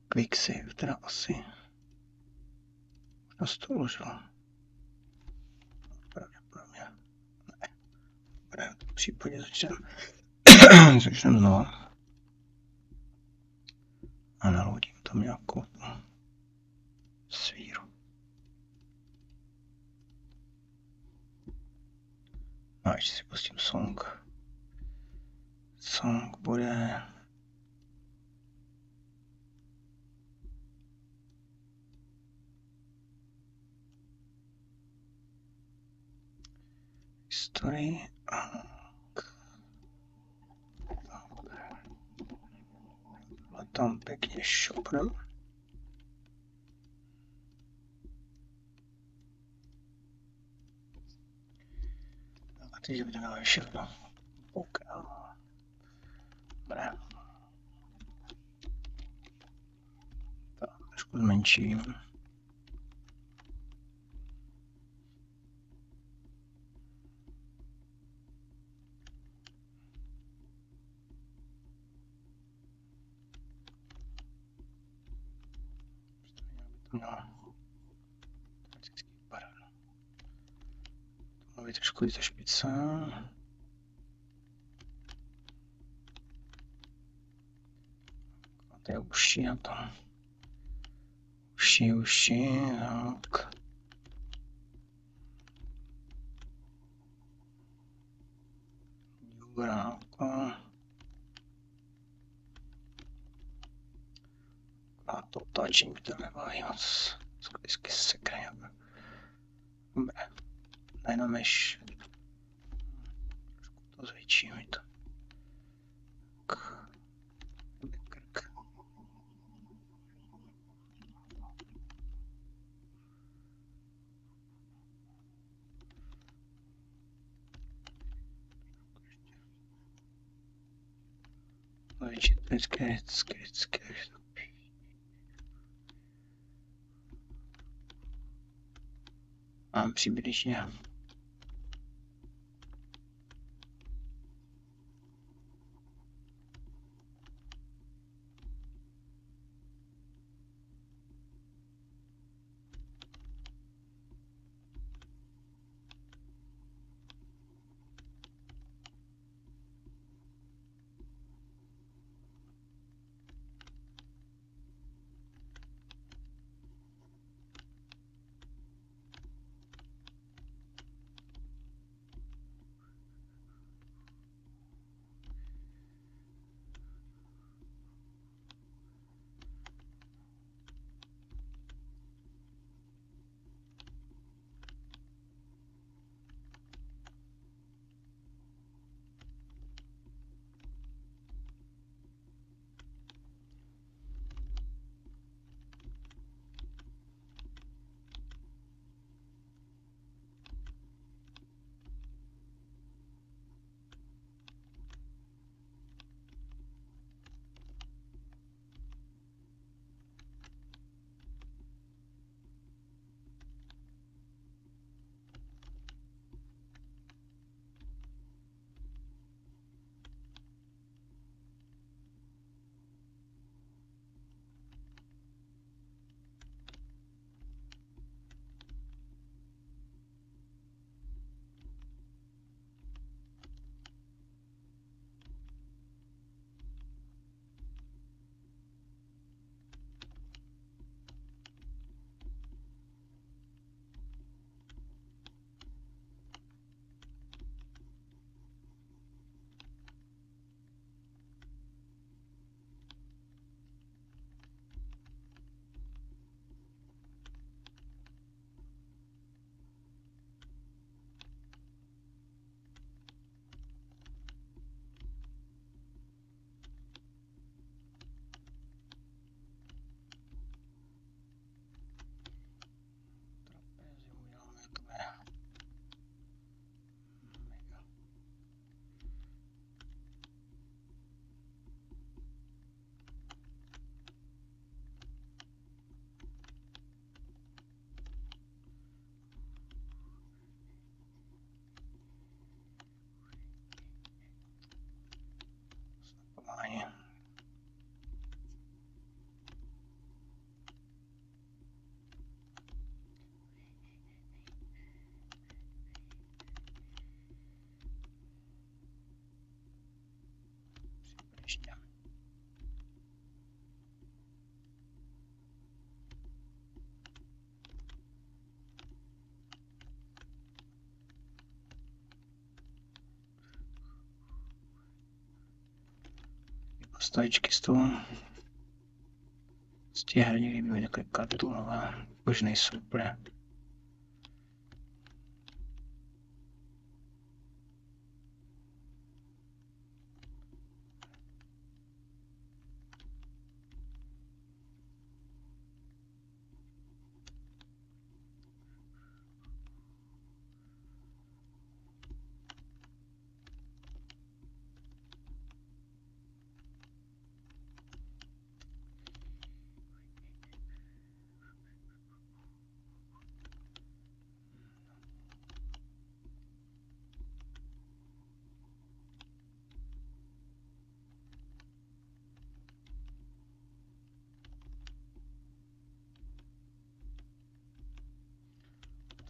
Quick save teda asi. Možná se to uložilo. Pravděpodobně. Ne. Dobré, v případě začneme znova. A naloudím tam nějakou svíru. A ještě si pustím song. Song bude... History. A tam pěkně šopnem. A teď budeme všechno. OK. Dobré. Tak, trošku zmenším. To má být trošku více špice. A to je uši na tom. Uši, tak. Juráka. A to otáčení to nebaví moc. Vždycky sekne nějak. Dobré. Jenom myš. Trošku to zvětší mi to. Krk. Zvětší to vždycky. A přibližně. postavičky z toho. Z těch her někdy byly takové kartunové, už nejsou úplně.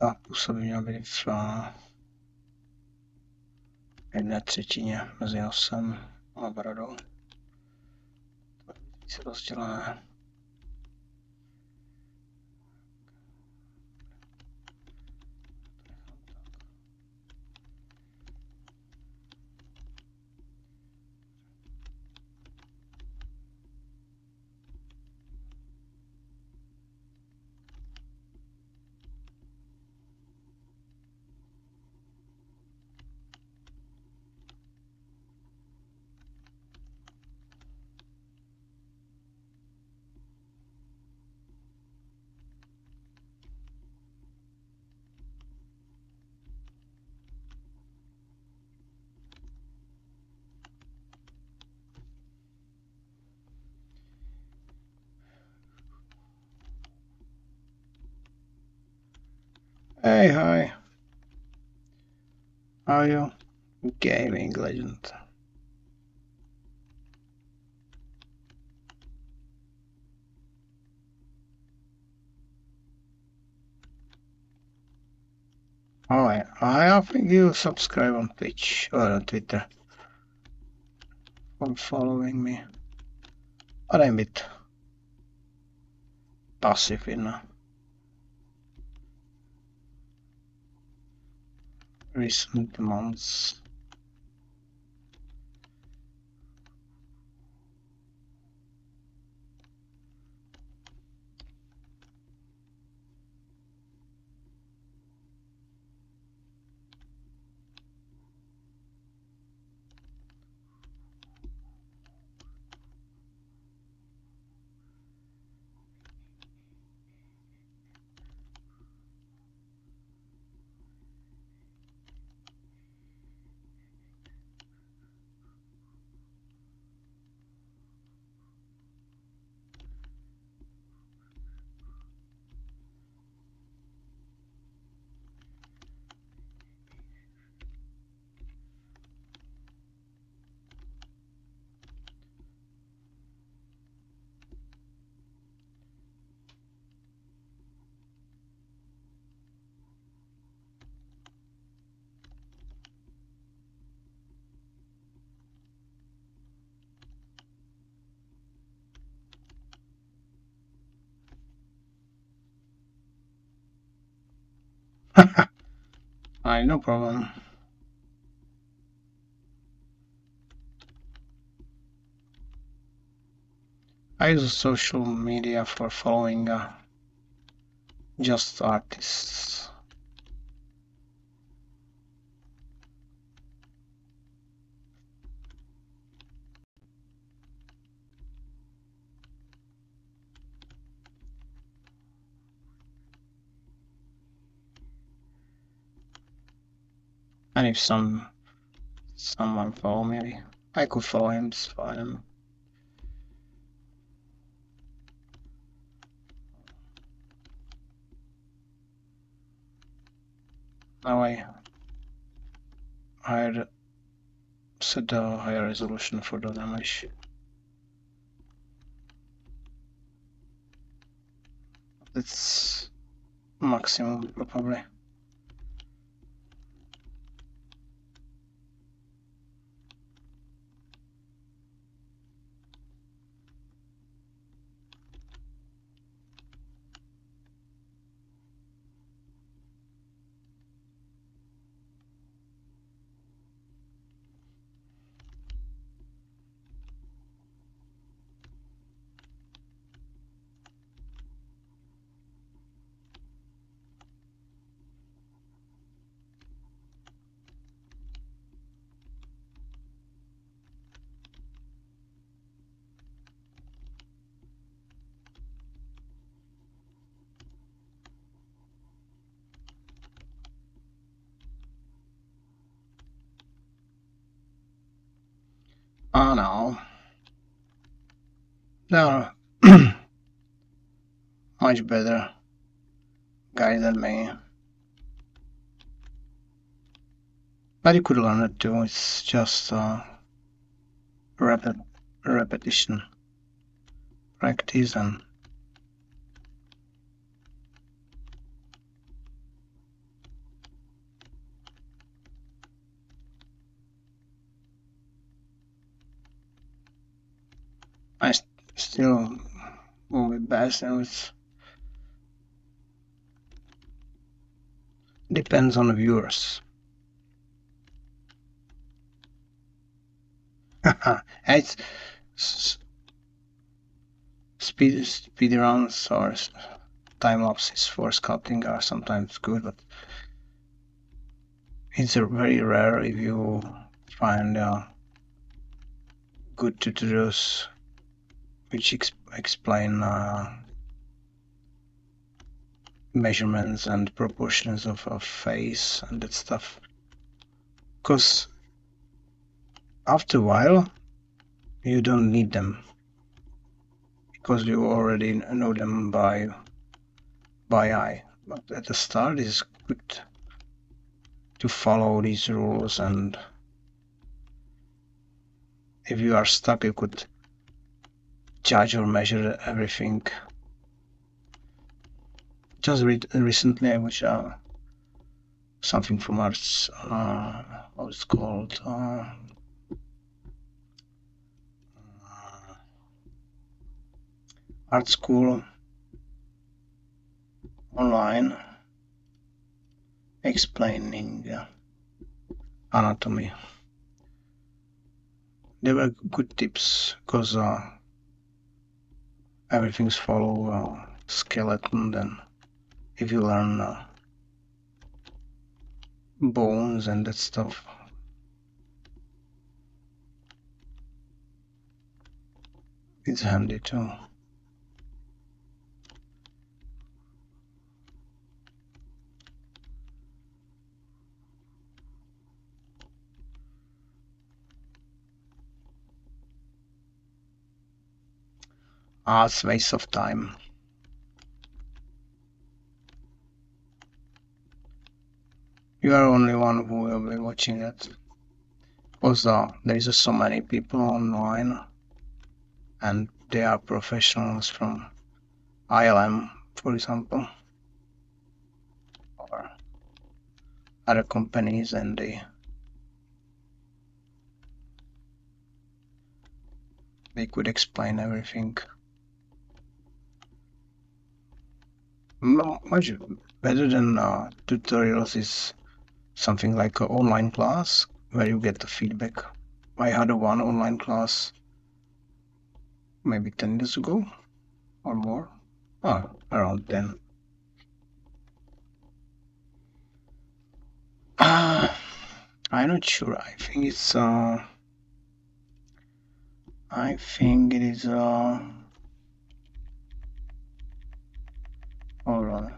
Ta pusa by měla být v 1/3 mezi nosem a bradou. To je více rozdělené. Hey, hi. How are you? Gaming legend. Alright, I think you subscribe on Twitch or on Twitter for following me. But I'm a bit passive in recent months. No problem. I use social media for following just artists. And if someone follow me, I could follow him, it's fine. Now I set a higher resolution for the damage. It's maximum probably. Oh no. They're much better guy than me. But you could learn it too. It's just repetition, practice, and I still will be best, and it depends on the viewers. It's speed runs or time lapses for sculpting are sometimes good, but it's very rare if you find good tutorials which explain measurements and proportions of face and that stuff. Because after a while you don't need them, because you already know them by eye. But at the start it's good to follow these rules, and if you are stuck you could judge or measure everything. Just recently I watched something from arts, what it's called, art school online explaining anatomy. They were good tips, because everything's follow skeleton. Then if you learn bones and that stuff, it's handy too. It's a waste of time. You are only one who will be watching it. Also, there is so many people online, and they are professionals from ILM, for example, or other companies, and they could explain everything much better than tutorials. Is something like an online class where you get the feedback. I had one online class maybe 10 years ago or more. Around 10. I'm not sure. I think it's I think it is hold on.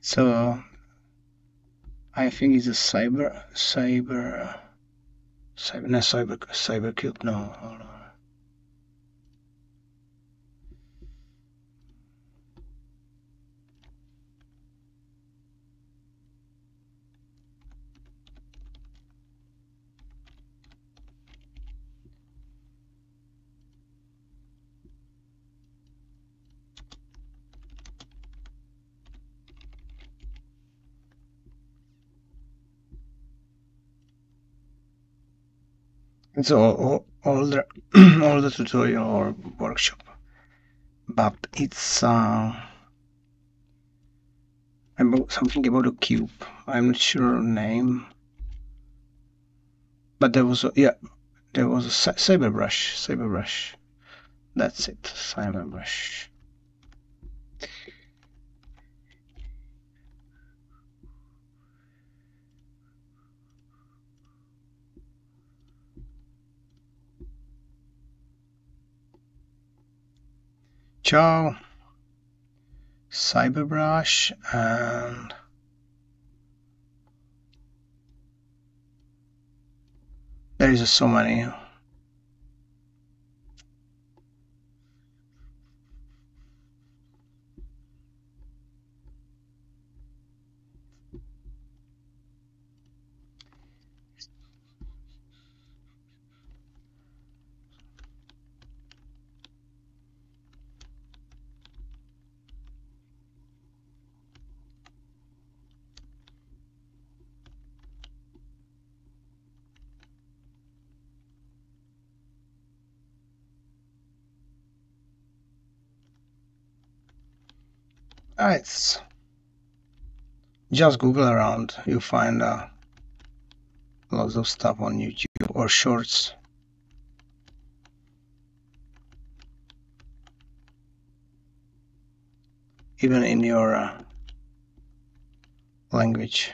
So I think it's a cybercube. No, hold on. It's all the all the tutorial or workshop, but it's about something about a cube. I'm not sure name, but there was yeah, there was a zbrush. That's it, zbrush. Ciao. Zbrush, and there is so many. It's just Google around, you find lots of stuff on YouTube or shorts. Even in your language.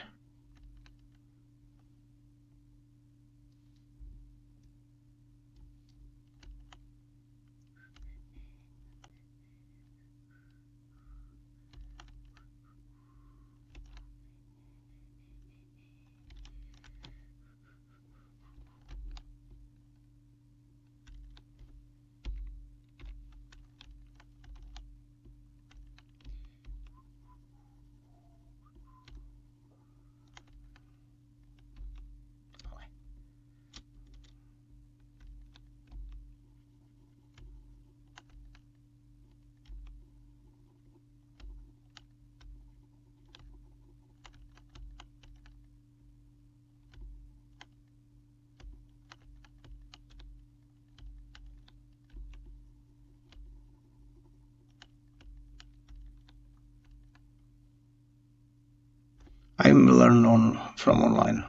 I learn from online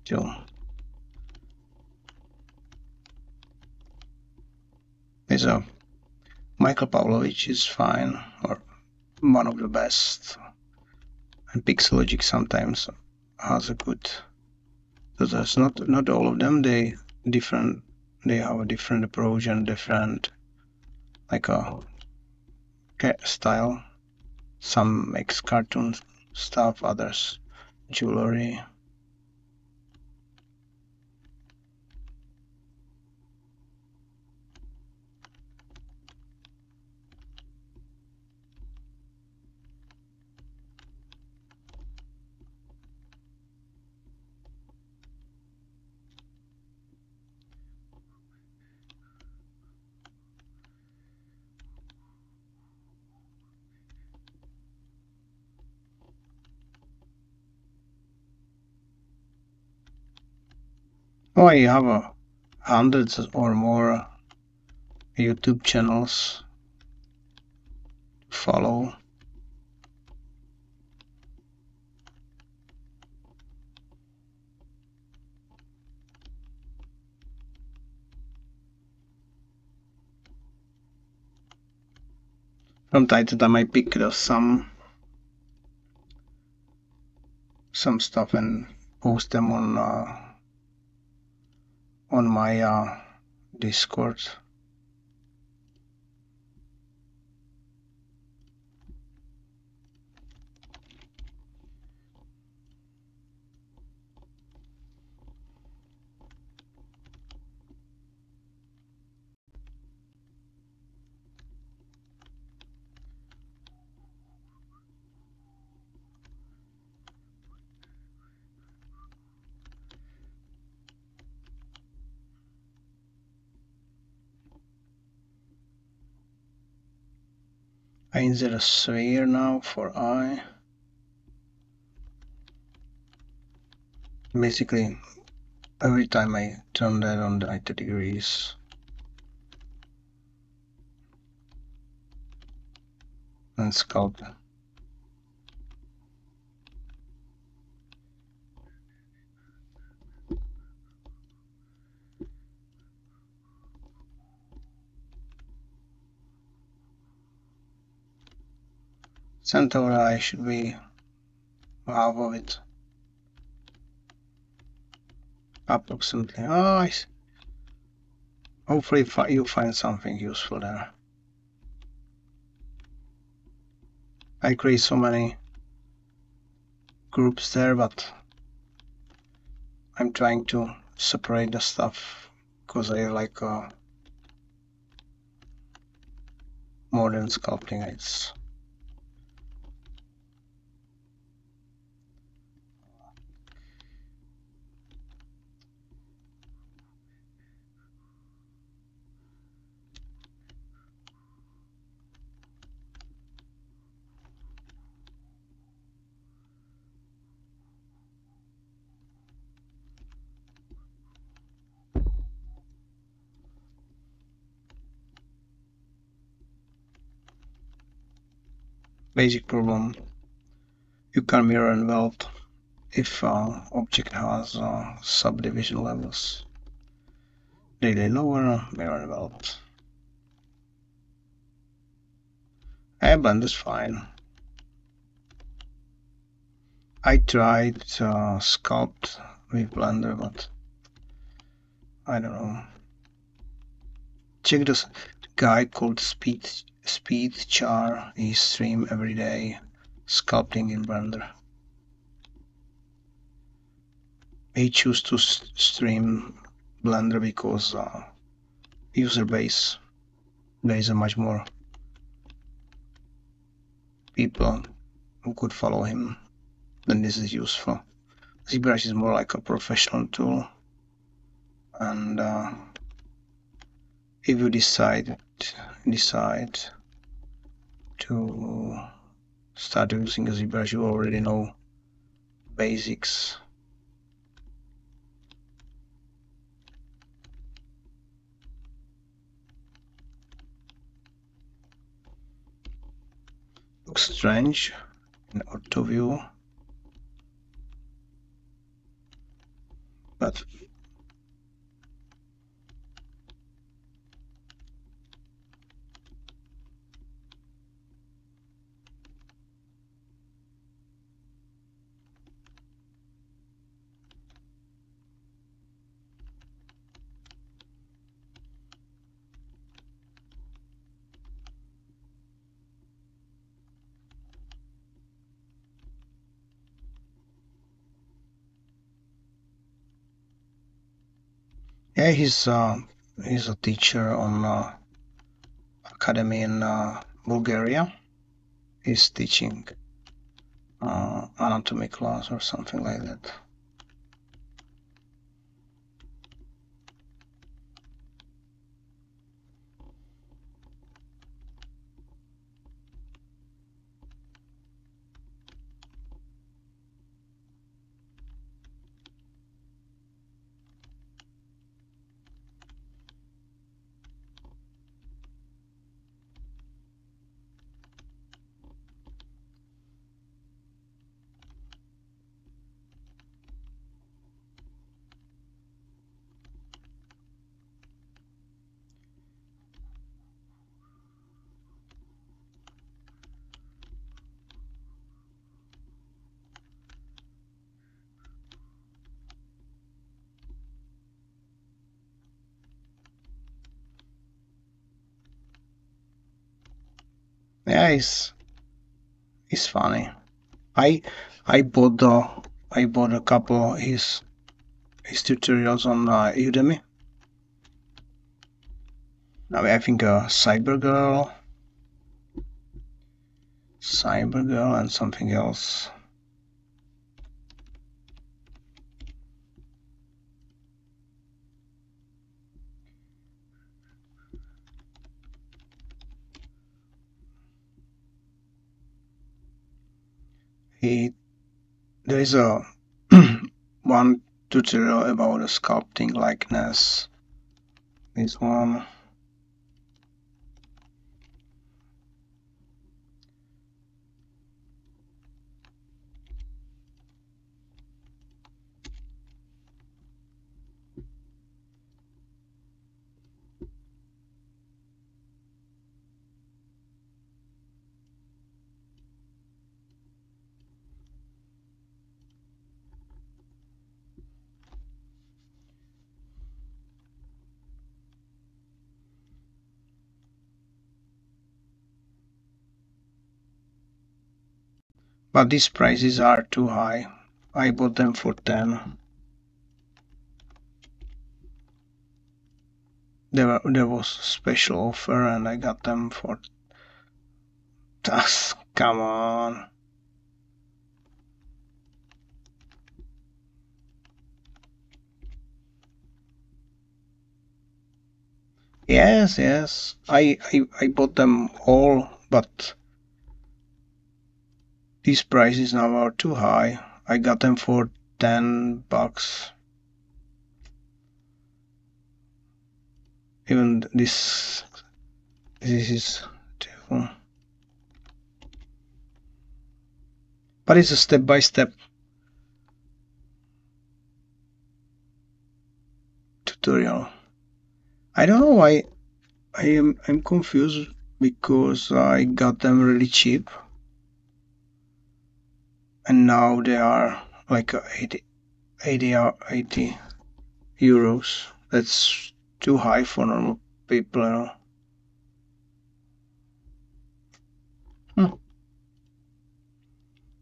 too. There's a Michael Pavlovich is fine, or one of the best, and Pixelogic sometimes has a good. So that's not all of them. They have a different approach and different like a style. Some makes cartoon stuff, others jewelry. Oh, I have hundreds or more YouTube channels to follow. From time to time I pick some stuff and post them on my Discord. I insert a sphere now for eye. Basically, every time I turn that on 90 degrees and sculpt. Center eye should be half of it. Approximately. Oh, hopefully you find something useful there. I create so many groups there, but I'm trying to separate the stuff because I like modern sculpting. It's basic problem. You can mirror and weld if object has subdivision levels. Daily lower, mirror and weld. Blend is fine. I tried sculpt with Blender, but I don't know. Check this guy called Speed Char. He stream every day sculpting in Blender. He choose to stream Blender because user base. There is a much more people who could follow him than this is useful. ZBrush is more like a professional tool, and if you decide to start using a ZBrush, you already know basics. Looks strange in auto view, but yeah, he's a teacher on academy in Bulgaria. He's teaching anatomy class or something like that. Yeah, he's funny. I bought a couple of his tutorials on Udemy. I mean, I think Cybergirl, and something else. There is a one tutorial about a sculpting likeness. This one. But these prices are too high. I bought them for 10. There was a special offer and I got them for come on. Yes. I bought them all, but these prices now are too high. I got them for $10. Even this is too. But it's a step-by-step tutorial. I don't know why I'm confused because I got them really cheap and now they are like 80 euros. That's too high for normal people, you know.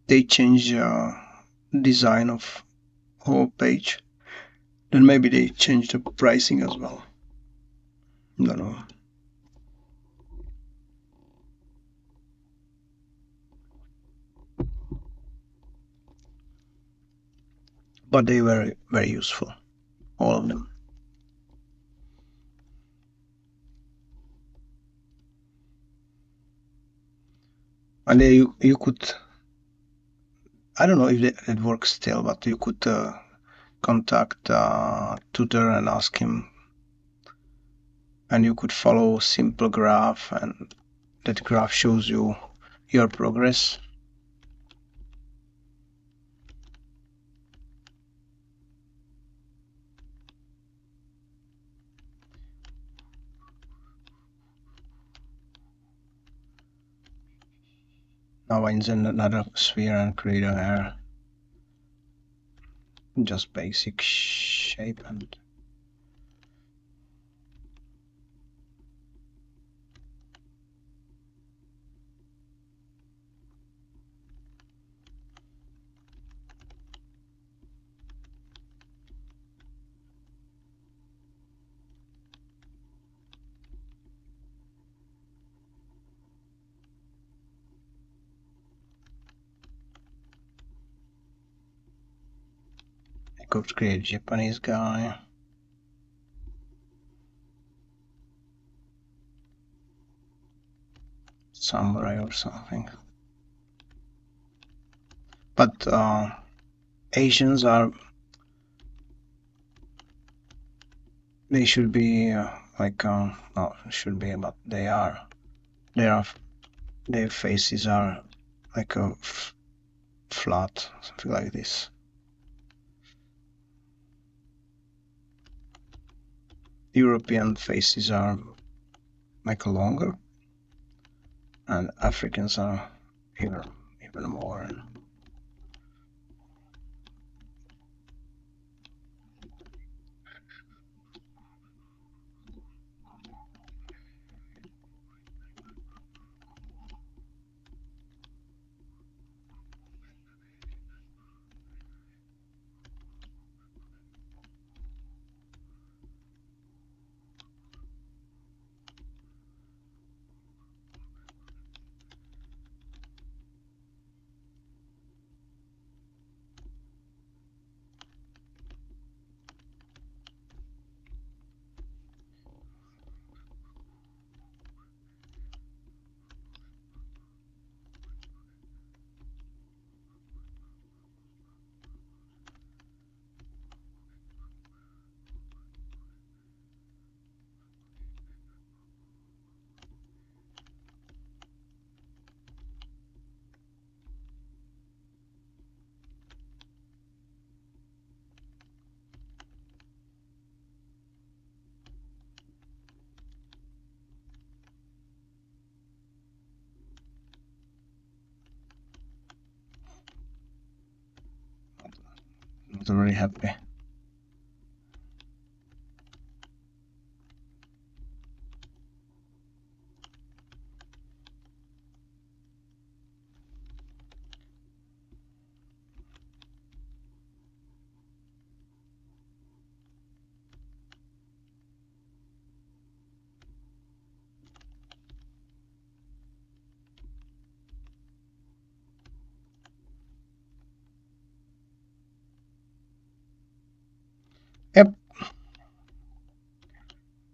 They change design of whole page. Then maybe they change the pricing as well. Don't know. But they were very useful, all of them. And you could, I don't know if it works still, but you could contact tutor and ask him, and you could follow simple graph, and that graph shows you your progress. Now I insert another sphere and create a hair. Just basic shape and I could create a Japanese guy. Samurai or something. But Asians are, they should be like no, should be, but they are their faces are like a flat, something like this. European faces are like longer, and Africans are even more. Not very happy.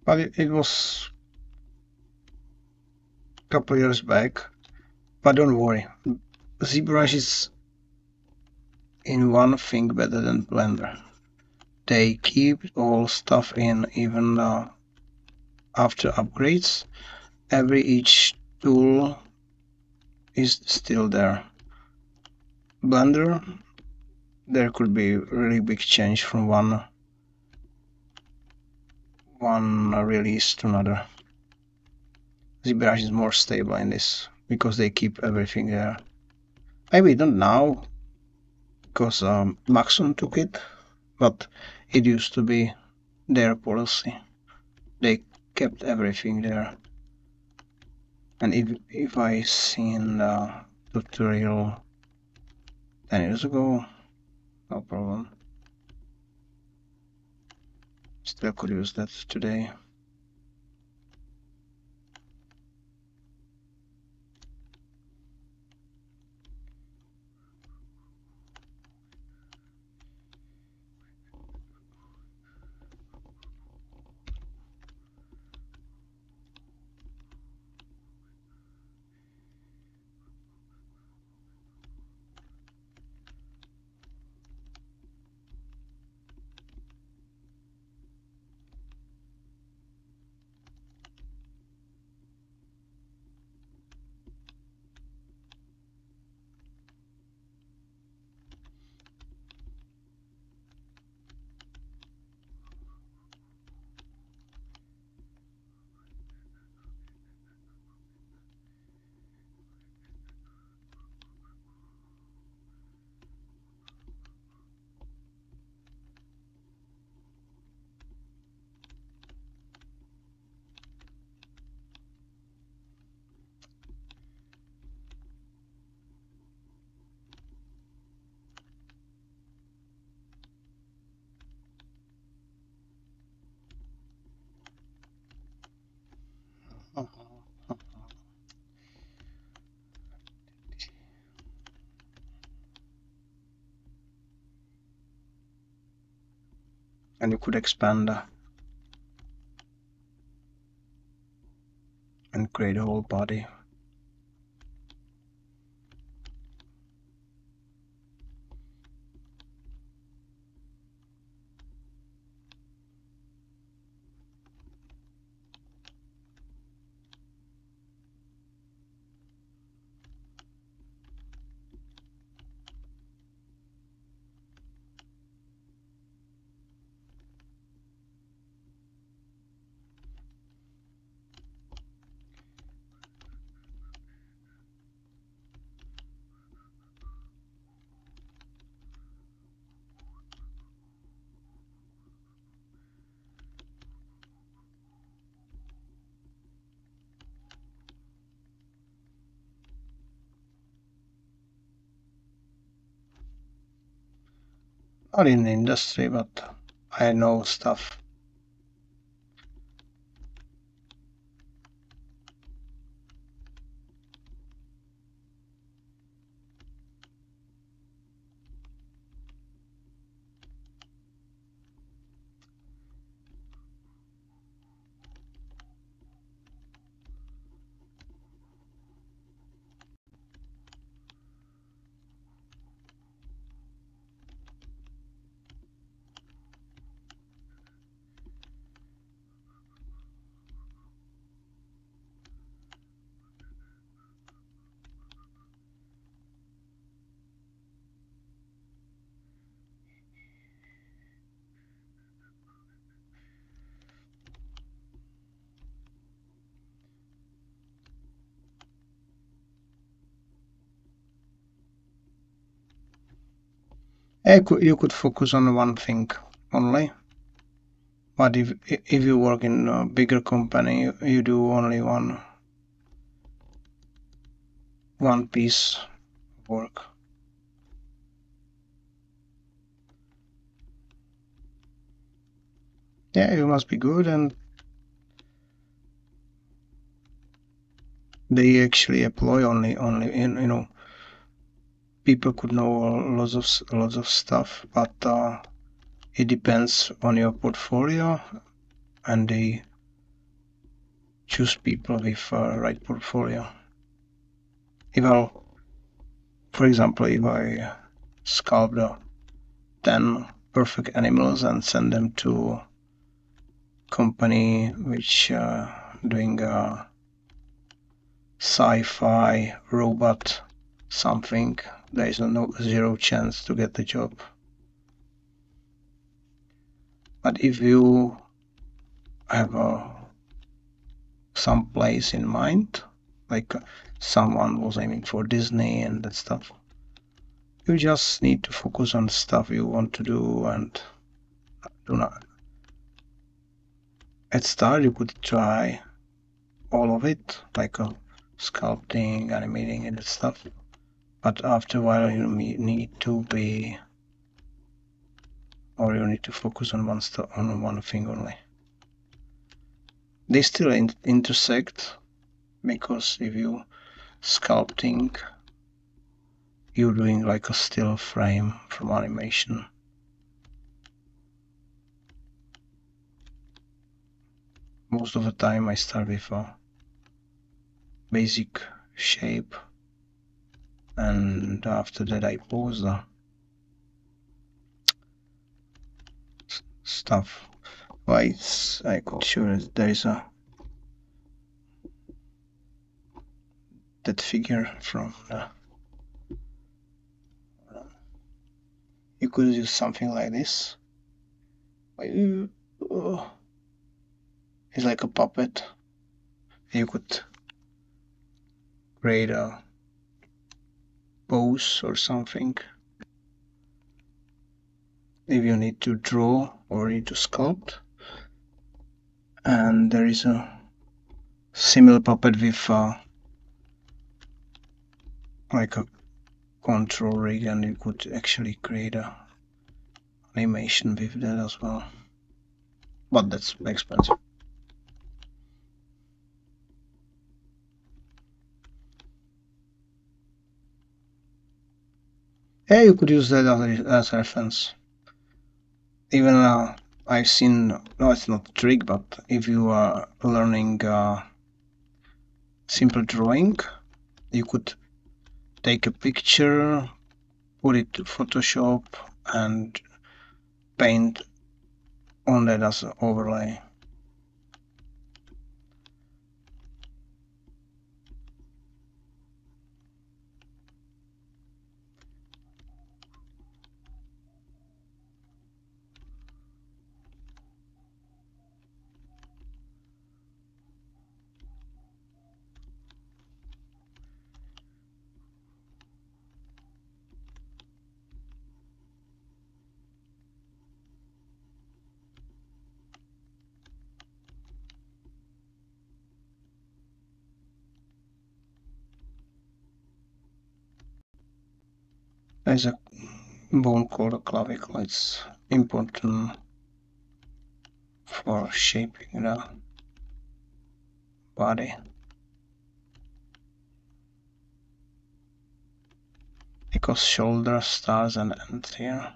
but it was a couple years back. But don't worry, ZBrush is in one thing better than Blender. They keep all stuff in even after upgrades. Each tool is still there. Blender, there could be a really big change from one release to another. ZBrush is more stable in this because they keep everything there. Maybe don't now because Maxon took it, but it used to be their policy. They kept everything there. And if I seen the tutorial 10 years ago, no problem. Still could use that today. And you could expand and create a whole body. Not in the industry, but I know stuff. You could focus on one thing only. But if you work in a bigger company, you do only one piece of work. Yeah, you must be good, and they actually employ only in people could know lots of stuff, but it depends on your portfolio and the choose people with right portfolio. If I'll, for example, if I sculpt 10 perfect animals and send them to company which doing sci-fi robot something, there is zero chance to get the job. But if you have some place in mind, like someone was aiming for Disney and that stuff, you just need to focus on stuff you want to do and do not. At start you could try all of it, like sculpting, animating and that stuff, but after a while you need to be, or you need to focus on one thing only. They still intersect, because if you sculpting, you're doing like a still frame from animation. Most of the time I start with a basic shape, and after that I pose the stuff. Right, I could show that there is that figure from you could use something like this. It's like a puppet. You could create a pose or something. If you need to draw or need to sculpt, and there is a similar puppet with like a control rig, and you could actually create a animation with that as well, but that's expensive. Yeah, you could use that as reference. Even I've seen, no, it's not a trick, but if you are learning simple drawing, you could take a picture, put it to Photoshop, and paint on that as an overlay. There's a bone called a clavicle. It's important for shaping the body, because shoulder starts and ends here.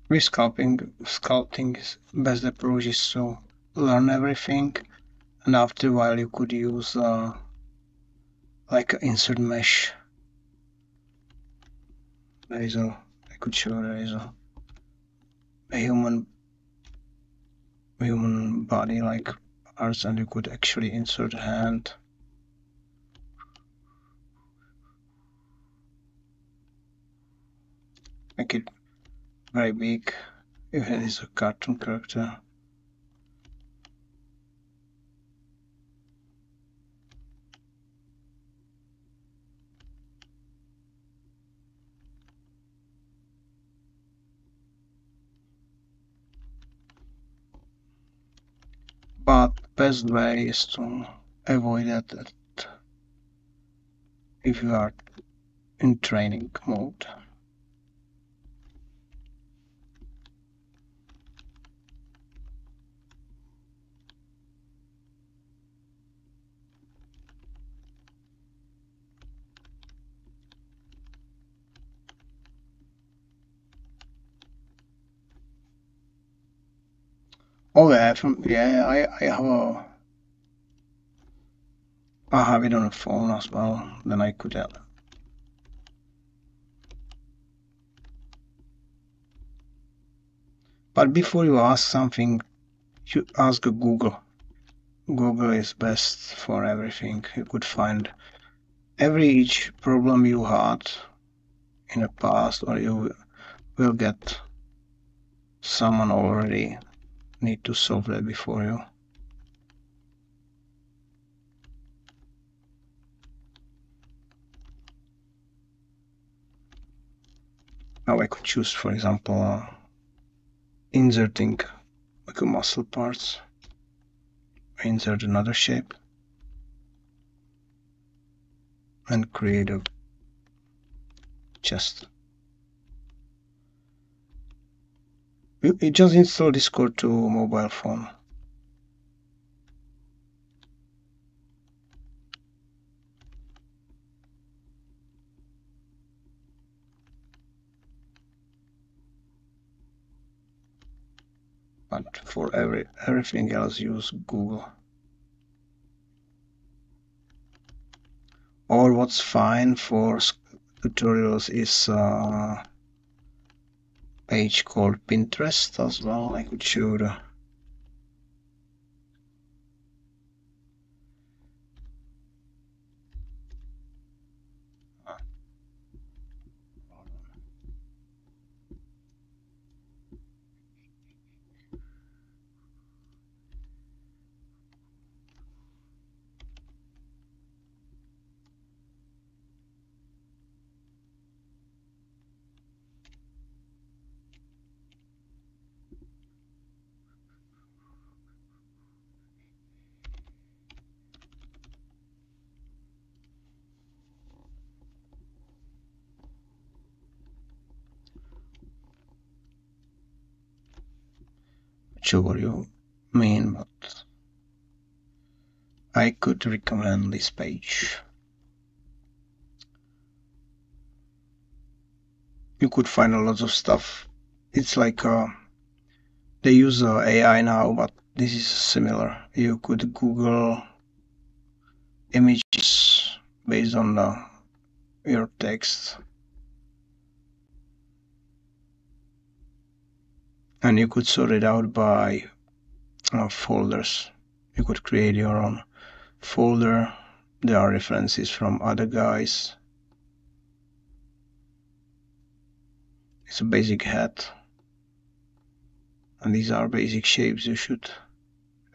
With sculpting is best approach is to learn everything, and after a while you could use like an insert mesh. There is a, I could show there is a human body like parts, and you could actually insert a hand. Make it very big if it is a cartoon character. But best way is to avoid that if you are in training mode. Oh yeah, I have I have it on a phone as well. Then I could. But before you ask something, you ask Google. Google is best for everything. You could find each problem you had in the past, or you will get someone already need to solve that before you. Now I could choose, for example, inserting like a muscle parts. Insert another shape and create a chest. You just install Discord to mobile phone. But for everything else, use Google. Or what's fine for tutorials is a page called Pinterest as well. I could show the show what you mean, but I could recommend this page. You could find a lot of stuff. It's like they use AI now, but this is similar. You could Google images based on your text, and you could sort it out by folders. You could create your own folder. There are references from other guys. It's a basic hat, and these are basic shapes you should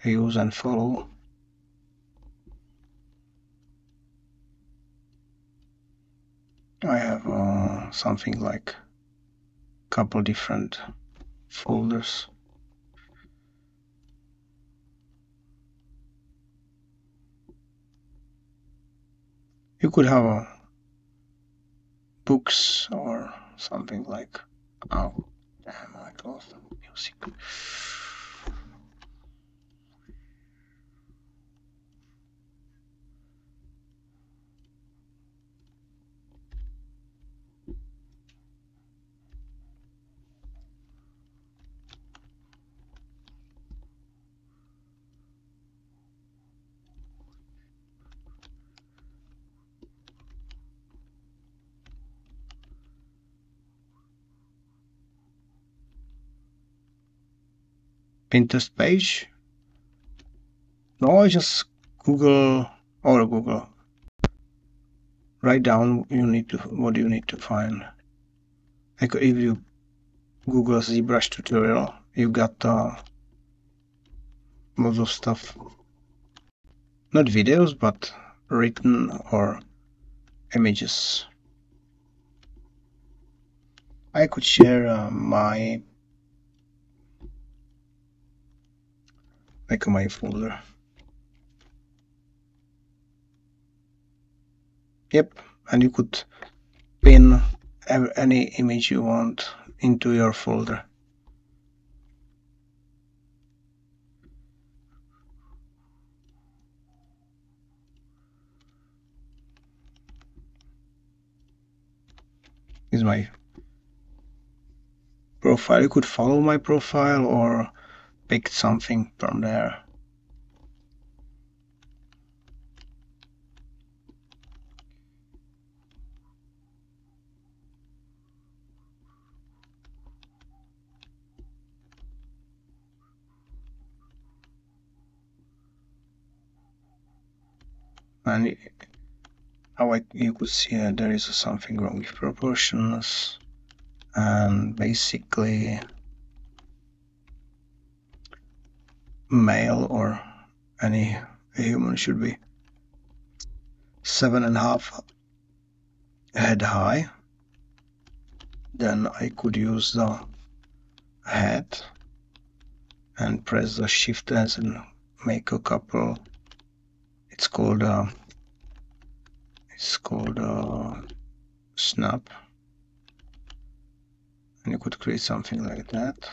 use and follow. I have something like a couple different folders. You could have books or something like. Oh, damn! I lost the music. Pinterest page. No, I just Google or Google. Write down what you need to find. Like if you Google ZBrush tutorial, you got lots of stuff. Not videos, but written or images. I could share my folder. Yep, and you could pin any image you want into your folder. This is my profile. You could follow my profile or picked something from there. And you could see there is something wrong with proportions, and basically male or any human should be 7.5 head high. Then I could use the head and press the shift S and make a couple. It's called snap, and you could create something like that.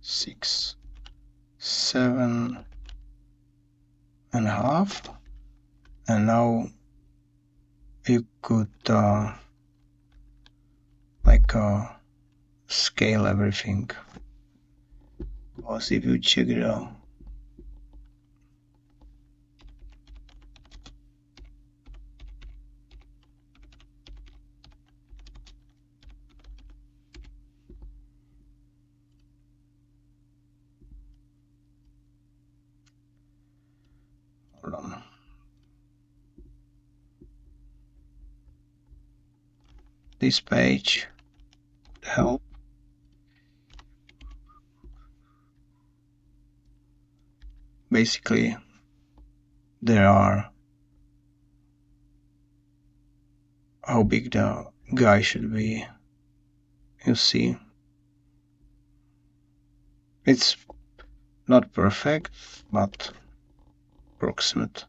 Six, 7.5, and now you could scale everything. Because if you check it out, hold on. This page would help. Basically, there are how big the guy should be. You see, it's not perfect, but approximate.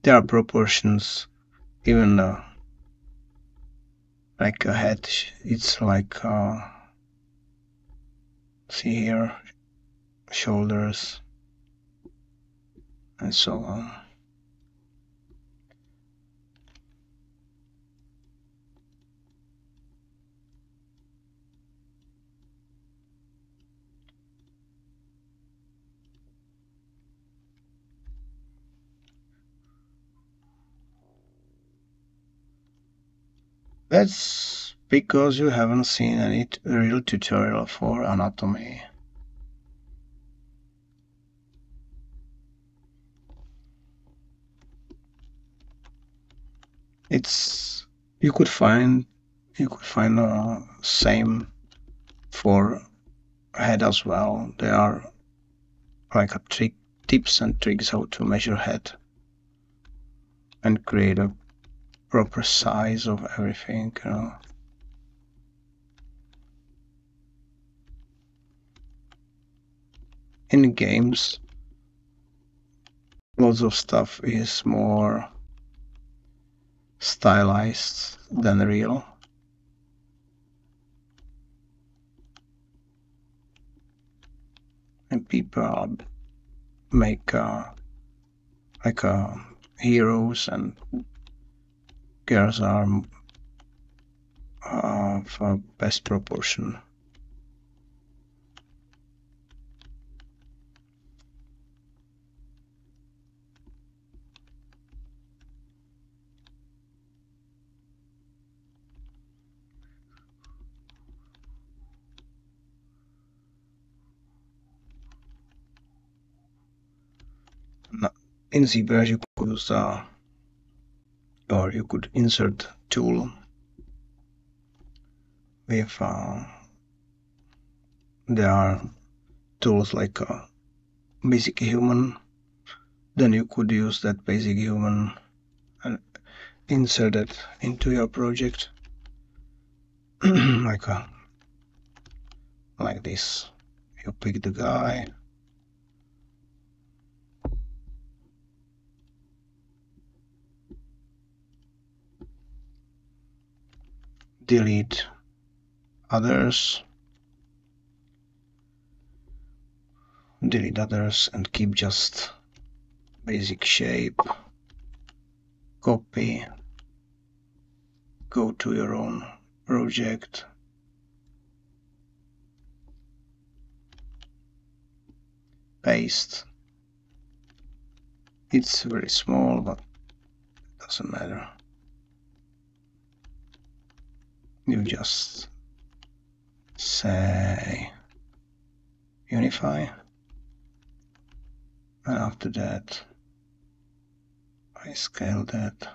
There are proportions, even like a head. It's like see here, shoulders, and so on. That's because you haven't seen any real tutorial for anatomy. It's you could find same for head as well. There are like a tips and tricks how to measure head and create a proper size of everything. In games, lots of stuff is more stylized than real. And people make heroes and girls are for best proportion. In zbrush you could use or you could insert tool with there are tools like basic human. Then you could use that basic human and insert it into your project like this. You pick the guy, delete others, delete others and keep just basic shape. Copy, go to your own project, paste. It's very small, but it doesn't matter. You just say unify, and after that I scale that.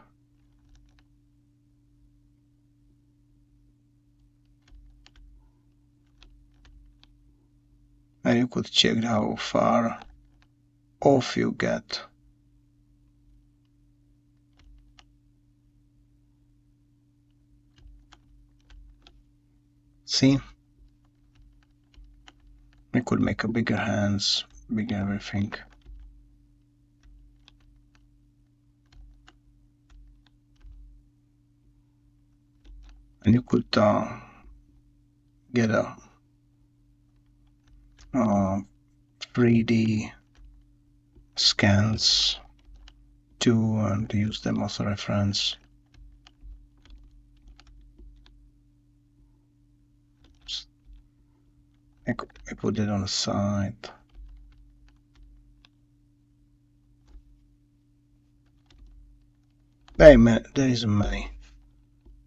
And you could check how far off you get. See? We could make a bigger hands, bigger everything. And you could get a 3D scans too and use them as a reference. I put it on the side. There is many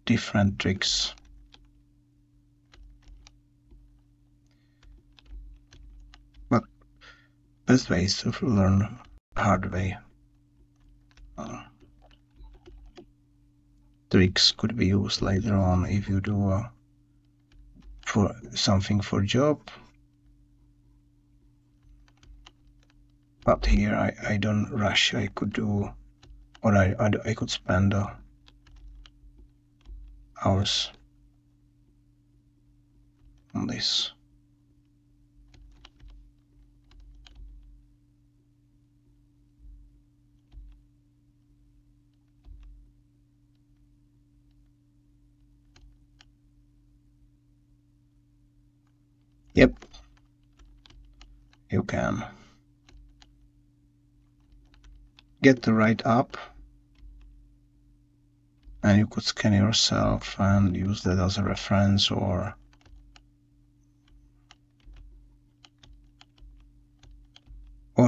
different tricks. But best way is to learn hard way. Tricks could be used later on if you do for something for job. But here I don't rush. I could do, or I could spend hours on this. Yep, you can get the right app, and you could scan yourself and use that as a reference, or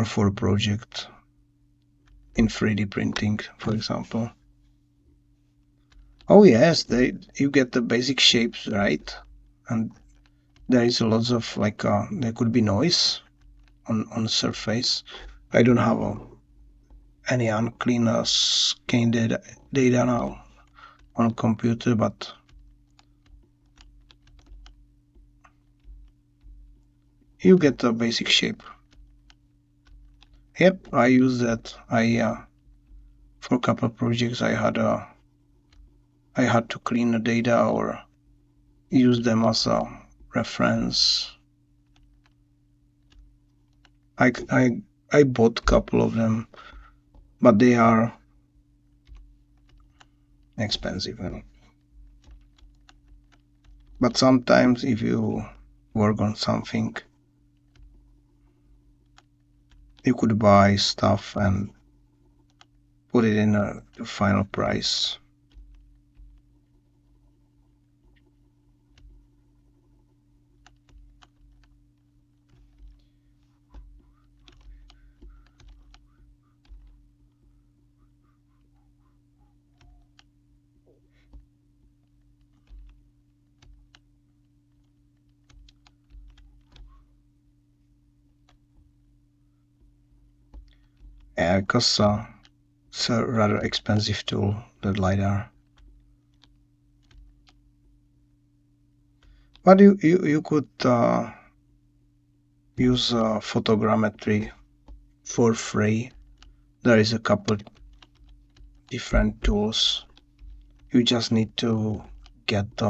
for a project in 3D printing, for example. Oh yes, you get the basic shapes right, and there is lots of like there could be noise on the surface. I don't have any unclean scan data now on a computer, but you get the basic shape. Yep, I use that. For a couple of projects I had to clean the data or use them as a reference. I bought a couple of them, but they are expensive. But sometimes if you work on something, you could buy stuff and put it in the final price. Yeah, because it's a rather expensive tool, the LiDAR. But you could use photogrammetry for free. There is a couple different tools. You just need to get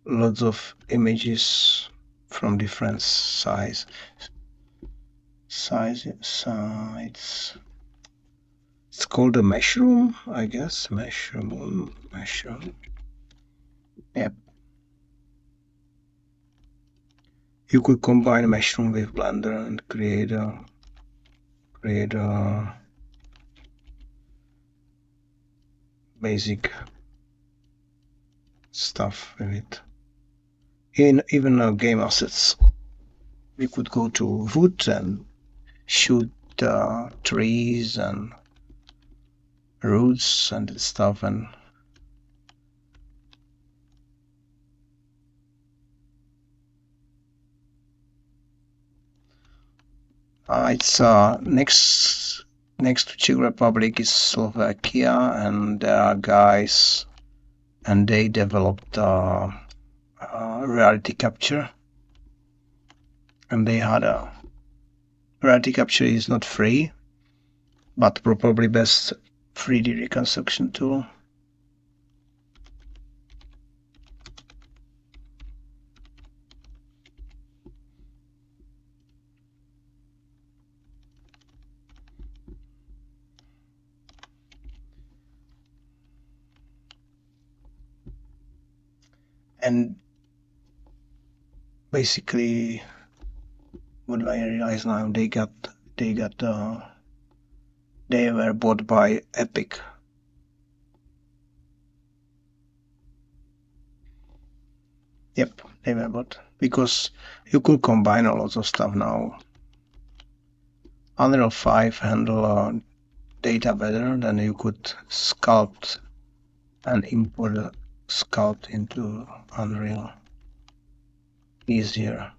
lots of images from different sides. It's called a mushroom, I guess. Mushroom. Yep. You could combine mushroom with Blender and create basic stuff with it. Even game assets. We could go to wood and shoot trees and roots and stuff, and it's next to Czech Republic is Slovakia, and there are guys, and they developed reality capture, and they had a reality capture is not free, but probably best 3D reconstruction tool. And basically, what I realize now, they were bought by Epic. Yep, they were bought because you could combine a lot of stuff now. Unreal 5 handle data better than you could sculpt and import a sculpt into Unreal easier.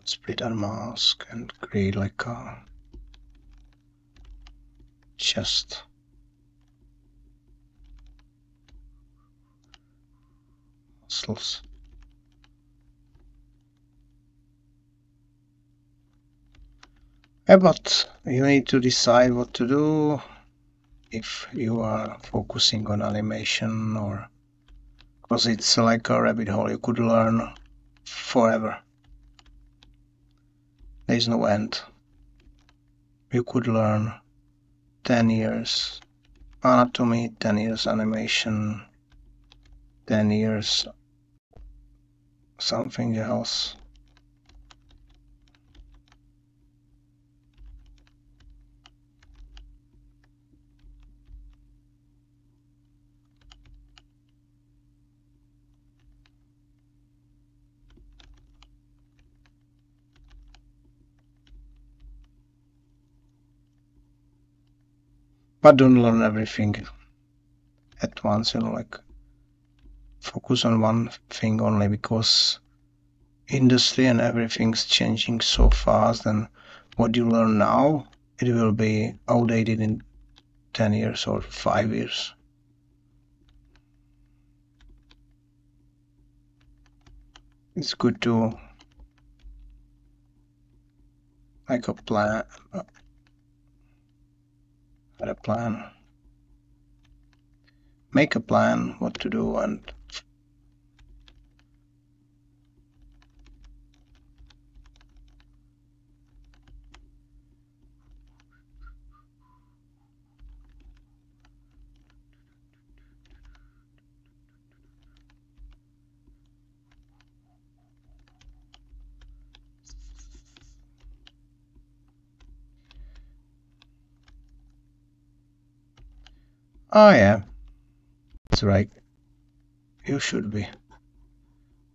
Split and mask and create like a chest. Muscles. Yeah, but you need to decide what to do if you are focusing on animation, or because it's like a rabbit hole, you could learn forever. There is no end. You could learn 10 years anatomy, 10 years animation, 10 years something else. But don't learn everything at once, like focus on one thing only, because industry and everything's changing so fast, and what you learn now, it will be outdated in 10 years or 5 years. It's good to like a plan, make a plan what to do, and oh yeah, that's right, you should be,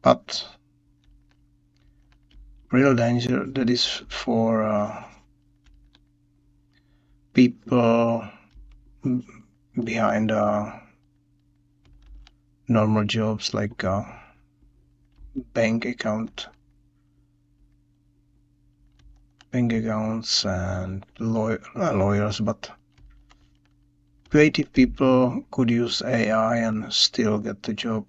but real danger, that is for people behind normal jobs, like bank accounts and lawyers, but creative people could use AI and still get the job.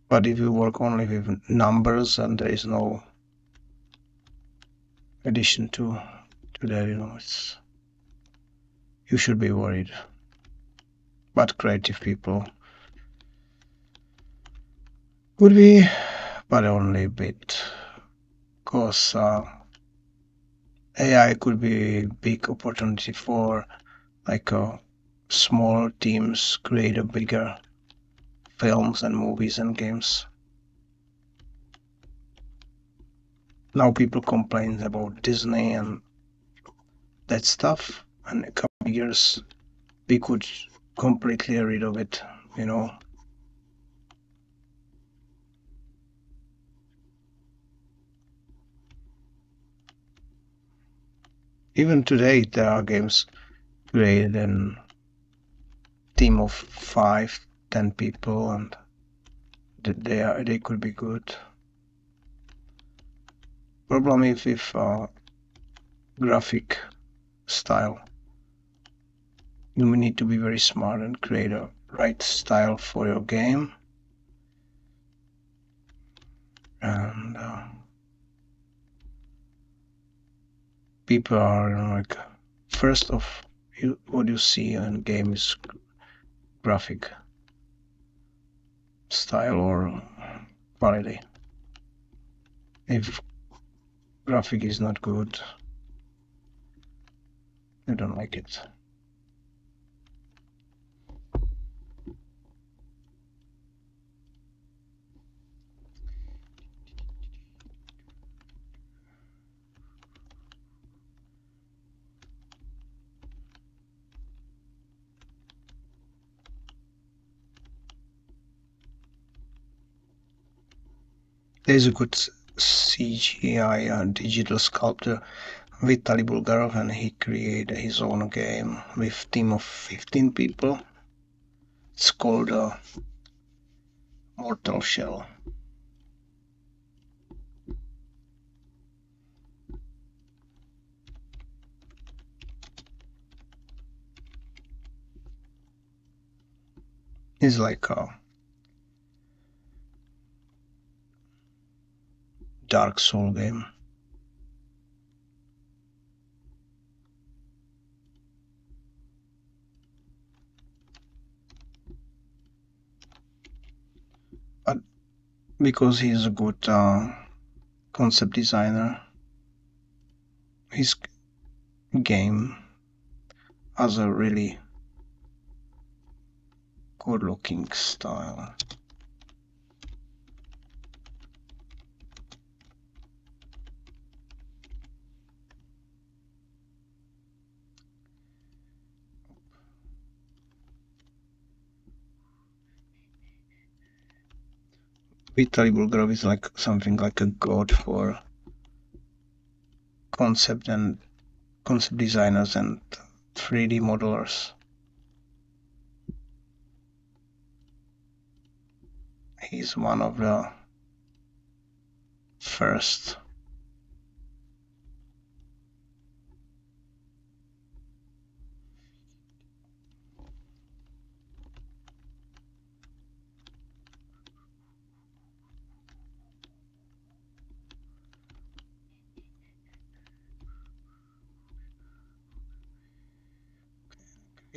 But if you work only with numbers and there is no addition to that, you should be worried. But creative people would be, but only a bit, because AI could be a big opportunity for like small teams create a bigger films and movies and games. Now people complain about Disney and that stuff, and in a couple of years we could completely get rid of it, you know. Even today there are games created in team of 5, 10 people, and they could be good. Problem if graphic style, you need to be very smart and create a right style for your game. And people are like, first of what you see in game is graphic style or quality. If graphic is not good, you don't like it. There's a good CGI digital sculptor Vitaly Bulgarov, and he created his own game with team of 15 people. It's called Mortal Shell. It's like a Dark Soul game. But because he's a good concept designer, his game has a really good looking style. Vitaly Bulgarov is like something like a god for concept designers and 3D modelers. He's one of the first.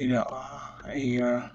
Yeah, here.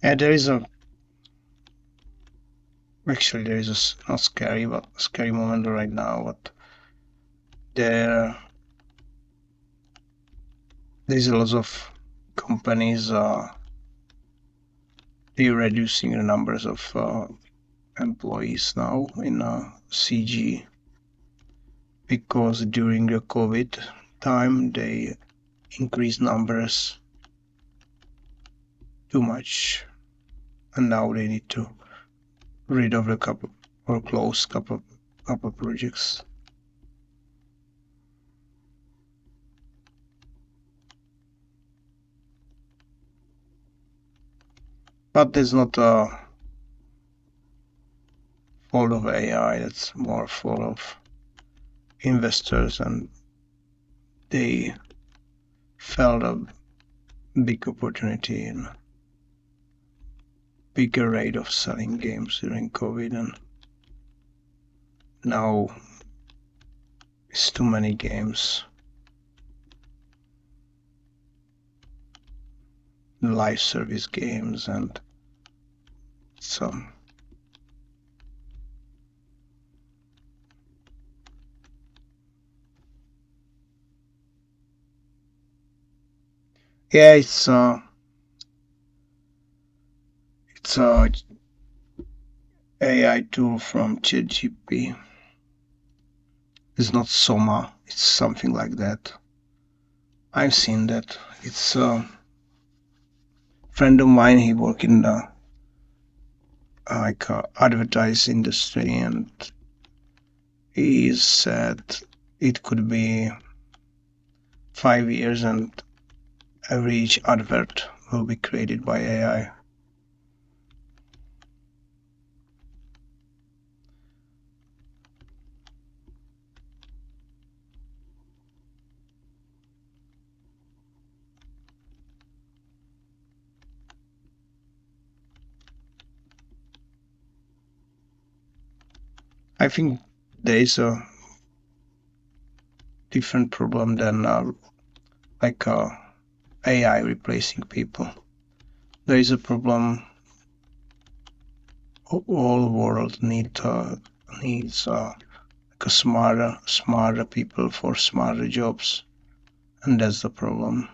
Yeah, there is a actually there is not scary but a scary moment right now, but there there's a lot of companies they're reducing the numbers of employees now in CG because during the COVID time they increased numbers too much, and now they need to rid of a couple or close couple projects. But there's not a fault of AI. That's more fault of investors, and they felt a big opportunity in bigger rate of selling games during COVID, and now it's too many games, live service games, and so yeah, it's a AI tool from ChatGPT. It's not Soma. It's something like that. I've seen that. It's a friend of mine. He work in the like advertise industry, and he said it could be 5 years, and every each advert will be created by AI. I think there is a different problem than like AI replacing people. There is a problem. All world needs like a smarter people for smarter jobs, and that's the problem.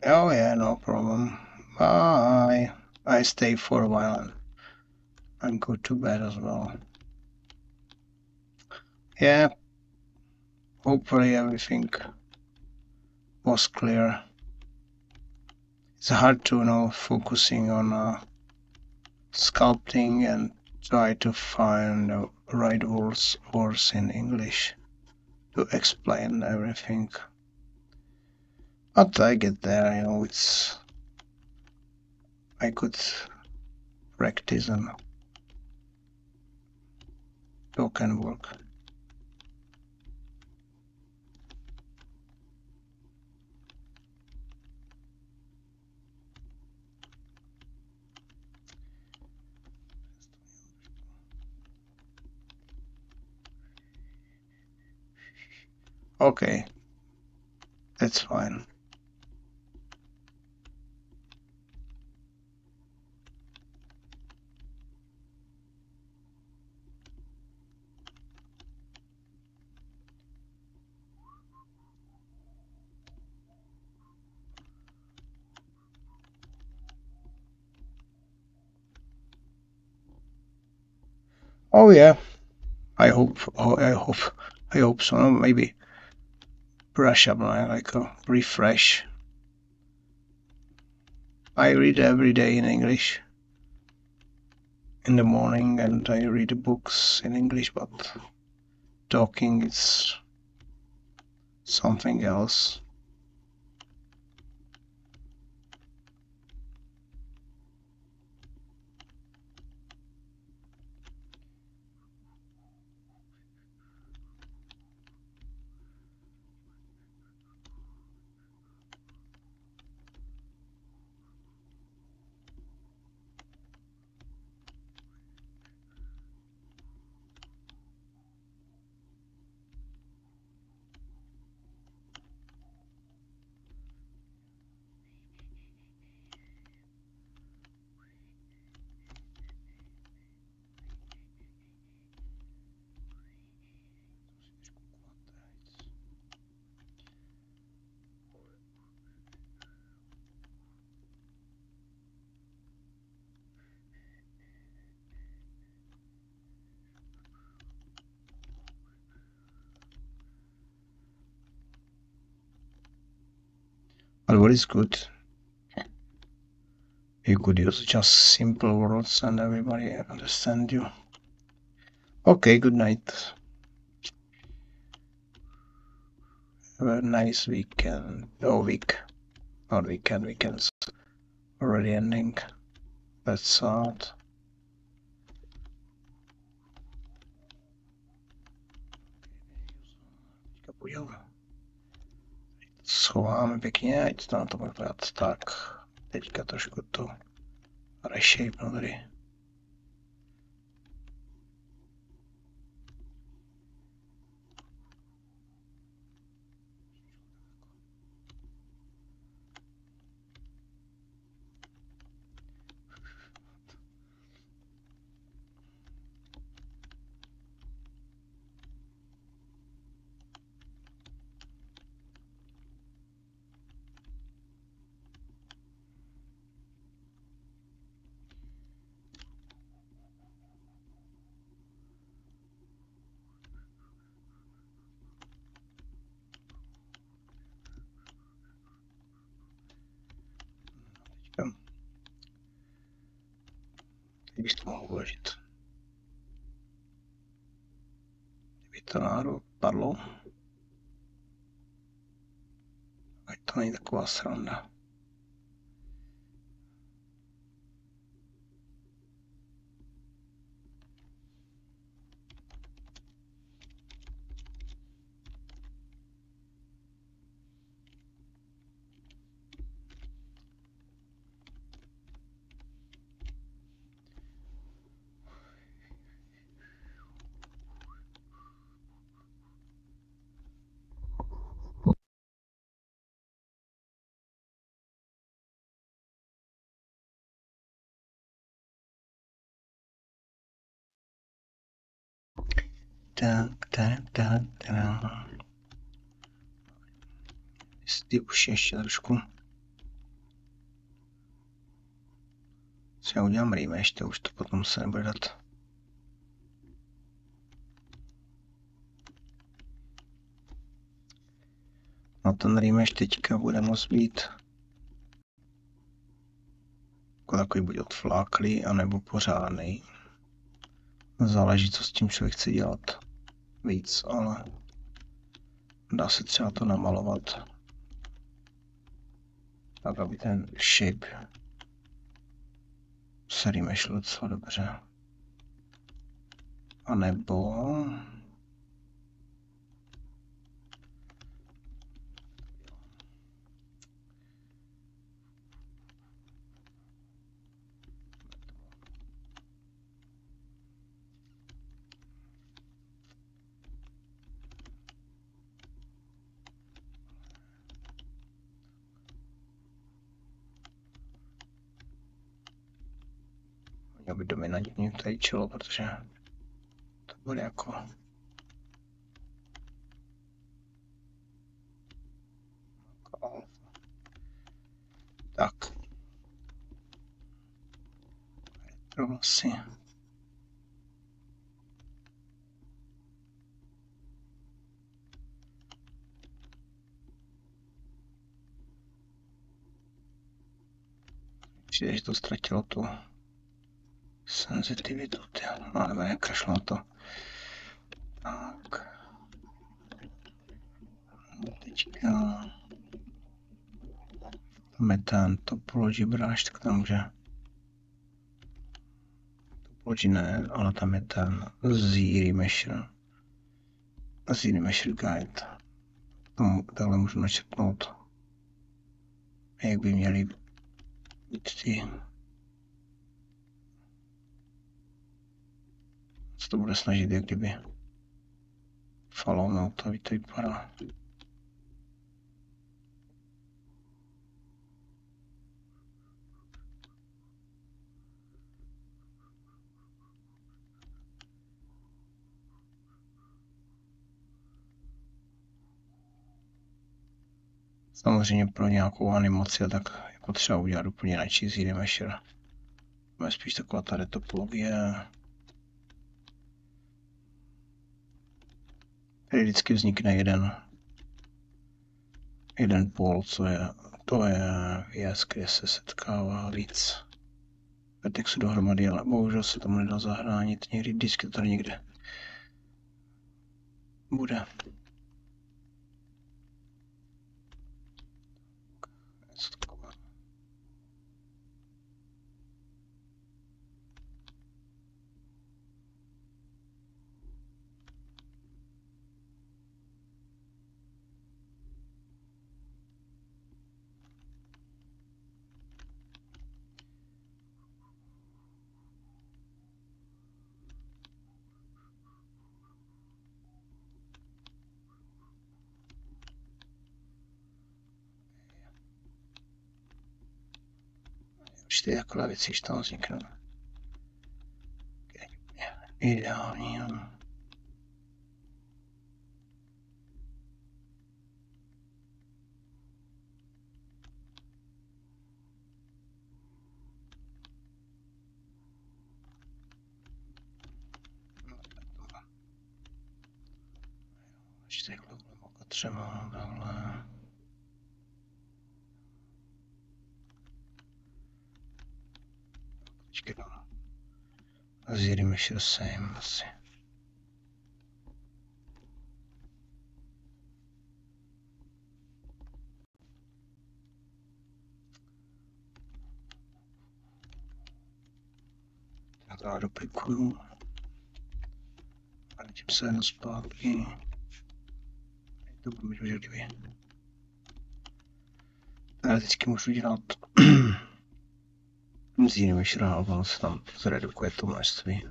Oh yeah, no problem. Bye. I stay for a while and go to bed as well. Yeah, hopefully everything was clear. It's hard to focusing on sculpting and try to find the right words in English to explain everything. But I get there, it's I could practice and talk and work. Okay, That's fine. Oh yeah, I hope. Oh, I hope so. Maybe brush up, like a refresh. I read every day in English in the morning, and I read the books in English, but talking is something else. But what is good? You could use just simple words and everybody understand you. Okay, good night. Have a nice weekend. Oh, week. Not weekend. Weekend's already ending. That's sad. Schováme pěkně, ať to na to bude vypadat tak. Teďka trošku to reshapenu tady. Teď bych to mohl uložit. Kdyby to náhodou padlo. Ať to není taková sranda. Jestli už ještě trošku. Co já udělám rýme ještě, už to potom se nebude dát. No ten rýmeš teďka bude moct být jako takový buď odfláklý, anebo pořádný. Záleží, co s tím člověk chce dělat víc, ale dá se třeba to namalovat tak, aby ten shape se rýmešl docela dobře. A nebo mělo být dominantní tady čelo, protože to bude jako tak. Pro vlasy. Přijde, že to ztratilo tu senzitivitu, ale nekašlo na to. Tak. Teďka metán, topology brush, tak tam může topology ne, ale tam je ten zbrush guide. Tomu takhle můžu načrtnout, jak by měly být ty. Co to bude snažit, jak kdyby follownout, aby to vypadá. Samozřejmě pro nějakou animaci tak je potřeba udělat úplně jináčí zbrush. To je spíš taková ta topologie. Tady vždycky vznikne jeden pól, to je věc, kde se setkává víc vertexu dohromady, ale bohužel se tomu nedá zahránit, někdy vždycky to tady někde bude. Čtyři takové věci, že tam vzniknou. Ideální. Ještě takhle třeba takhle. Počkej, zbrush same asi. Já to duplikuju. Vrátím se jenom zpátky. To budu mít už kdyby. Já vždycky můžu dělat zbrush a ono se tam zredukuje to množství.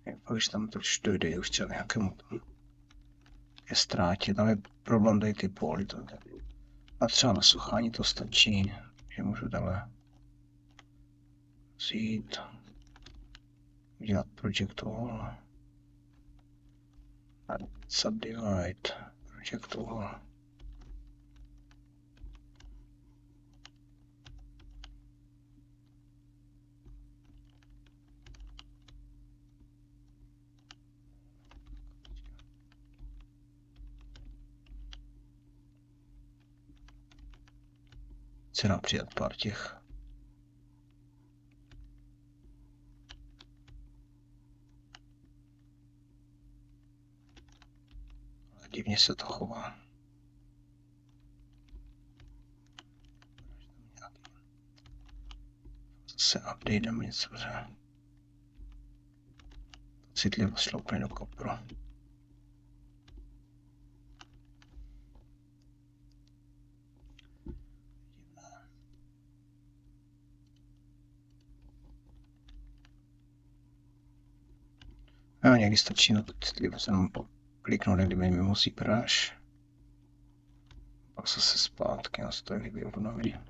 Pak když tam trošku dojde už třeba nějakému je ztrátě, tam je problém tady ty póly. A třeba na suchání to stačí, že můžu takhle vzít, udělat project all a subdivide project all. Se dá přidat pár těch. Ale divně se to chová. Zase update nebo něco, že citlivost šlo úplně do kopru. A někdy stačí na tu citlivost jenom kliknout, kdyby mimo zbrush. Pak zase zpátky na to, kdyby obnovili.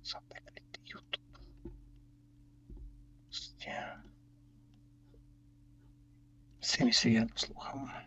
Zapeklitý YouTube. Prostě si myslí, že poslouchám.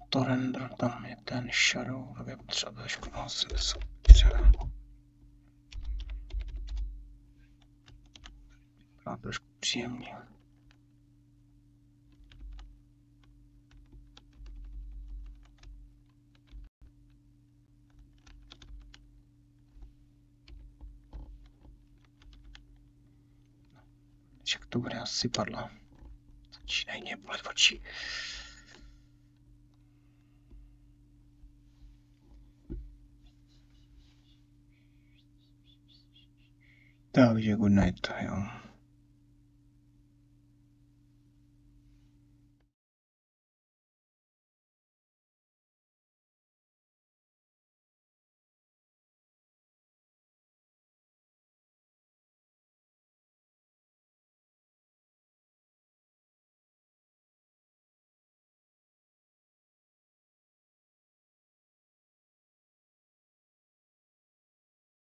auto render, tam je ten shadow, tak je potřeba trošku na 80. A trošku příjemně. Však to bude asi padlo. Začínají mě bolet oči. Takže good night, jo.